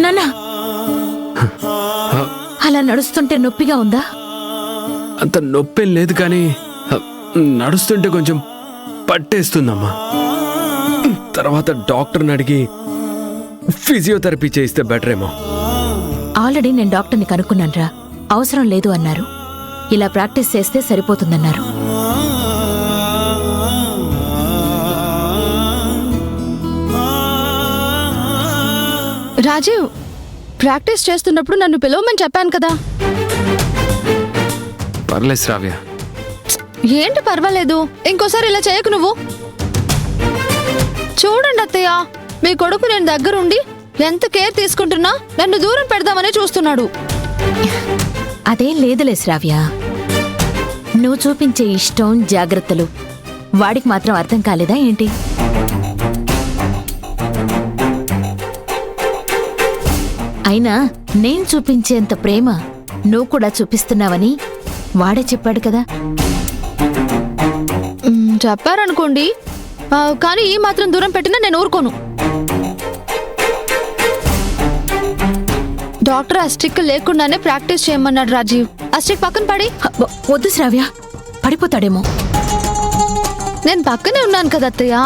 నాన్న, అలా నడుస్తుంటే నొప్పిగా ఉందా? అంత నొప్పేం లేదు, కానీ నడుస్తుంటే కొంచెం పట్టేస్తుందమ్మా. తర్వాత డాక్టర్ని అడిగి ఫిజియోథెరపీ చేయిస్తే బెటర్ ఏమో. ఆల్రెడీ నేను డాక్టర్ని కనుక్కున్నాన్రా, అవసరం లేదు అన్నారు. ఇలా ప్రాక్టీస్ చేస్తే సరిపోతుందన్నారు. రాజీవ్, ప్రాక్టీస్ చేస్తున్నప్పుడు నన్ను పిలవమని చెప్పాను కదా. పర్లేదు శ్రావ్య. ఏంటి పర్వాలేదు? ఇంకోసారి ఇలా చేయకు నువ్వు. చూడండి అత్తయ్య, మీ కొడుకు నేను దగ్గరుండి ఎంత కేర్ తీసుకుంటున్నా నన్ను దూరం పెడదామని చూస్తున్నాడు. అదేం లేదులే శ్రావ్య, నువ్వు చూపించే ఇష్టం జాగ్రత్తలు వాడికి మాత్రం అర్థం కాలేదా ఏంటి? అయినా నేను చూపించేంత ప్రేమ నువ్వు కూడా చూపిస్తున్నావని వాడే చెప్పాడు కదా. చెప్పారనుకోండి, కానీ ఈ మాత్రం దూరం పెట్టినా నేను ఊరుకోను. డాక్టర్ ఆ స్టిక్ లేకుండానే ప్రాక్టీస్ చేయమన్నాడు రాజీవ్. ఆ స్టిక్ పక్కన పడి. వద్దు శ్రావ్య, పడిపోతాడేమో. నేను పక్కనే ఉన్నాను కదా అత్తయ్య,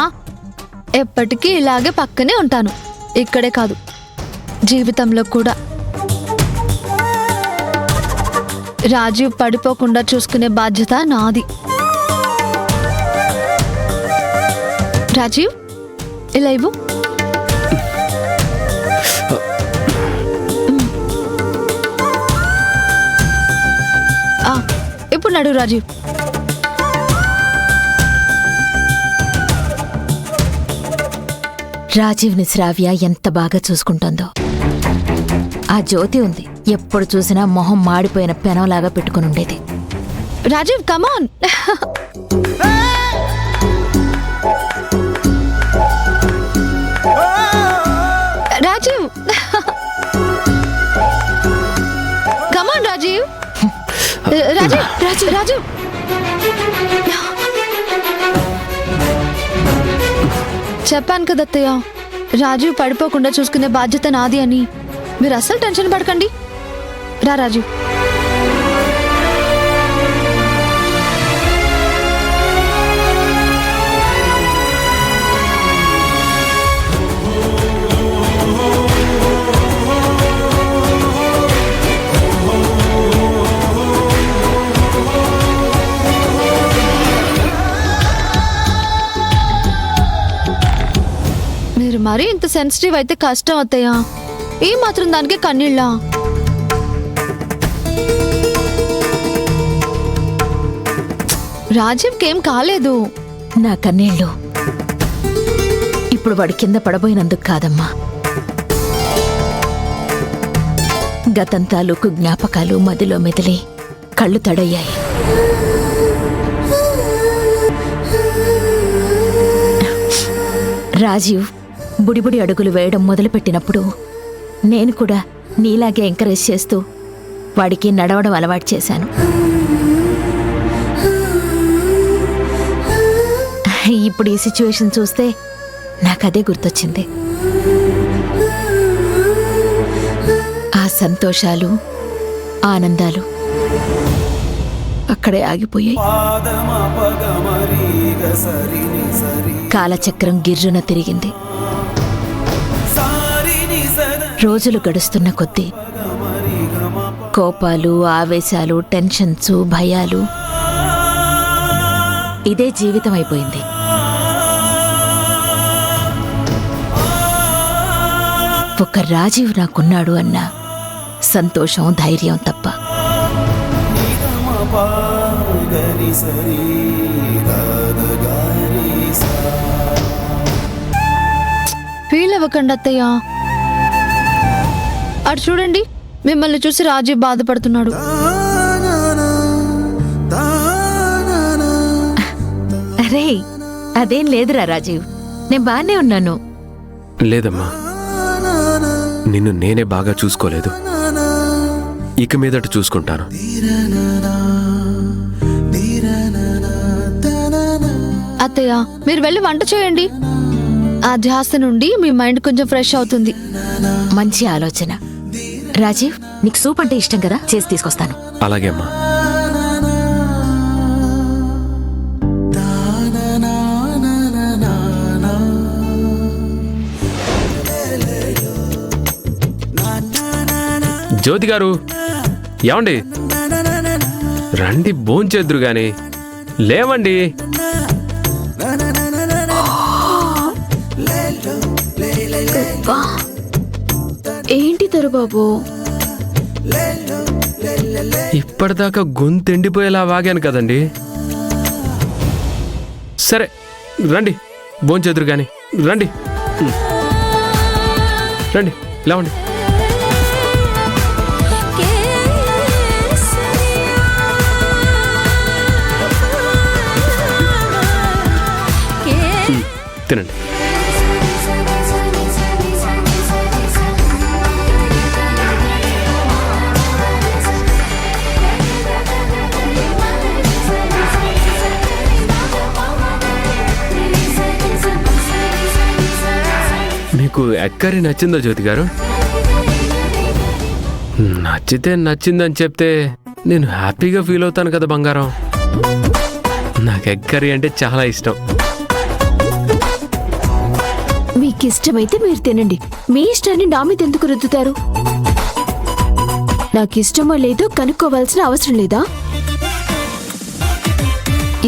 ఎప్పటికీ ఇలాగే పక్కనే ఉంటాను. ఇక్కడే కాదు, జీవితంలో కూడా. రాజీవ్ పడిపోకుండా చూసుకునే బాధ్యత నాది. రాజీవ్, ఇలా ఇవ్వు. ఇప్పుడు నడు రాజీవ్. రాజీవ్ని శ్రావ్య ఎంత బాగా చూసుకుంటుందో. ఆ జ్యోతి ఉంది, ఎప్పుడు చూసినా మొహం మాడిపోయిన పెనంలాగా పెట్టుకుని ఉండేది. రాజీవ్, కమాన్. రాజీవ్, కమాన్ రాజీవ్. రాజీవ్, రాజీవ్, రాజీవ్. చెప్పాను కదా అత్తయ్య, రాజీవ్ పడిపోకుండా చూసుకునే బాధ్యత నాది అని. మీరు అస్సలు టెన్షన్ పడకండి. రా రాజీవ్. మీరు మరీ ఇంత సెన్సిటివ్ అయితే కష్టం అత్తయ్య. ఈ మాత్రం దానికి కన్నీళ్ళ? రాజీవ్కి ఏం కాలేదు. నా కన్నీళ్ళు ఇప్పుడు వాడి కింద పడబోయినందుకు కాదమ్మా, గతం తాలూకు జ్ఞాపకాలు మదిలో మెదిలి కళ్ళు తడయ్యాయి. రాజీవ్ బుడిబుడి అడుగులు వేయడం మొదలుపెట్టినప్పుడు నేను కూడా నీలాగే ఎంకరేజ్ చేస్తూ వాడికి నడవడం అలవాటు చేశాను. ఇప్పుడు ఈ సిచ్యువేషన్ చూస్తే నాకదే గుర్తొచ్చింది. ఆ సంతోషాలు, ఆనందాలు అక్కడే ఆగిపోయాయి. కాలచక్రం గిర్రున తిరిగింది. రోజులు గడుస్తున్న కొద్దీ కోపాలు, ఆవేశాలు, టెన్షన్స్, భయాలు ఇదే జీవితం అయిపోయింది. ఒక్క రాజీవ్ నాకున్నాడు అన్న సంతోషం, ధైర్యం తప్ప. ఫీల్ అవ్వకండి అత్తయ్య. అటు చూడండి, మిమ్మల్ని చూసి రాజీవ్ బాధపడుతున్నాడు. అరే, అదేం లేదురా రాజీవ్, నేను బానే ఉన్నాను. లేదమ్మా, నిన్ను నేనే బాగా చూసుకోలేదు. ఇక మీదట చూసుకుంటాను. అత్తయ్య, మీరు వెళ్ళి వంట చేయండి. ఆ ధ్యాస నుండి మీ మైండ్ కొంచెం ఫ్రెష్ అవుతుంది. మంచి ఆలోచన. రాజీవ్, నీకు సూప్ అంటే ఇష్టం కదా, చేసి తీసుకొస్తాను. అలాగే అమ్మా. జ్యోతి గారు, ఏమండి? రండి, భోంచేద్దురు గాని. లేవండి. ఏంటి దొరబాబు, ఇప్పటిదాకా గొంతు ఎండిపోయేలా వాగాను కదండి. సరే రండి, భోంచేద్దురు గాని. రండి రండి, లేవండి. తినండి. మీకు ఎక్కరి నచ్చిందో జ్యోతి గారు? నచ్చితే నచ్చిందని చెప్తే నేను హ్యాపీగా ఫీల్ అవుతాను కదా బంగారం. నాకు ఎక్కరి అంటే చాలా ఇష్టం. మీకు ఇష్టమైతే మీరు తినండి. మీ ఇష్టాన్ని నా మీద ఎందుకు రుద్దుతారు? నాకు ఇష్టమో లేదో కనుక్కోవాల్సిన అవసరం లేదా?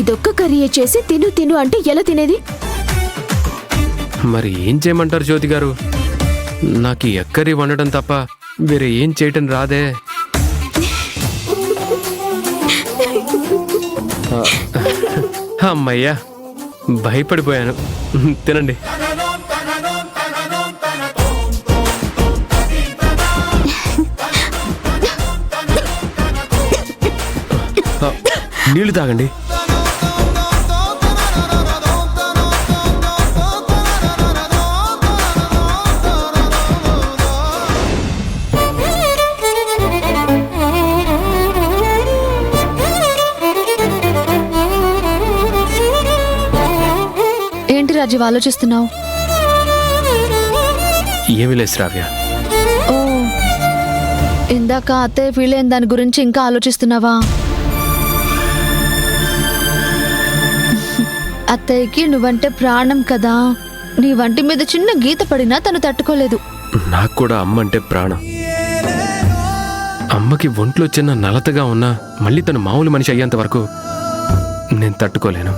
ఇదొక్క కర్రీ చేసి తిను తిను అంటే ఎలా తినేది? మరి ఏం చేయమంటారు జ్యోతి గారు? నాకు ఈ ఎక్కరి వండడం తప్ప వేరే ఏం చేయటం రాదే. అమ్మయ్యా, భయపడిపోయాను. తినండి. నీళ్లు తాగండి. ఏంటి రాజీవ్ ఆలోచిస్తున్నావు? ఏమీ లేదు శ్రావ్య. ఓ, ఇందాక అత్తయ్య ఫీల్ అయిన దాని గురించి ఇంకా ఆలోచిస్తున్నావా? అత్తయ్యకి నువ్వంటే ప్రాణం కదా. నీ వంటి మీద చిన్న గీత పడినా తను తట్టుకోలేదు. నాకు కూడా అమ్మ అంటే ప్రాణం. అమ్మకి ఒంట్లో చిన్న నలతగా ఉన్నా మళ్ళీ తను మామూలు మనిషి అయ్యేంత వరకు నేను తట్టుకోలేను.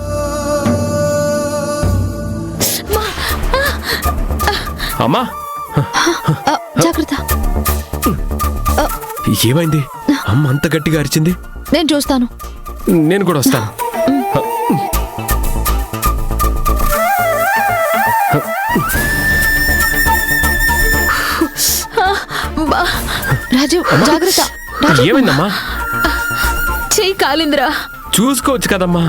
అమ్మా, జాగ్రత్త. ఏమైంది? అమ్మ అంత గట్టిగా అరిచింది. నేను చూస్తాను. నేను కూడా వస్తాను. రాజీవ్ జాగ్రత్త. ఏమైందమ్మా? చెయ్యి కాలిందిరా. చూసుకోవచ్చు కదమ్మా.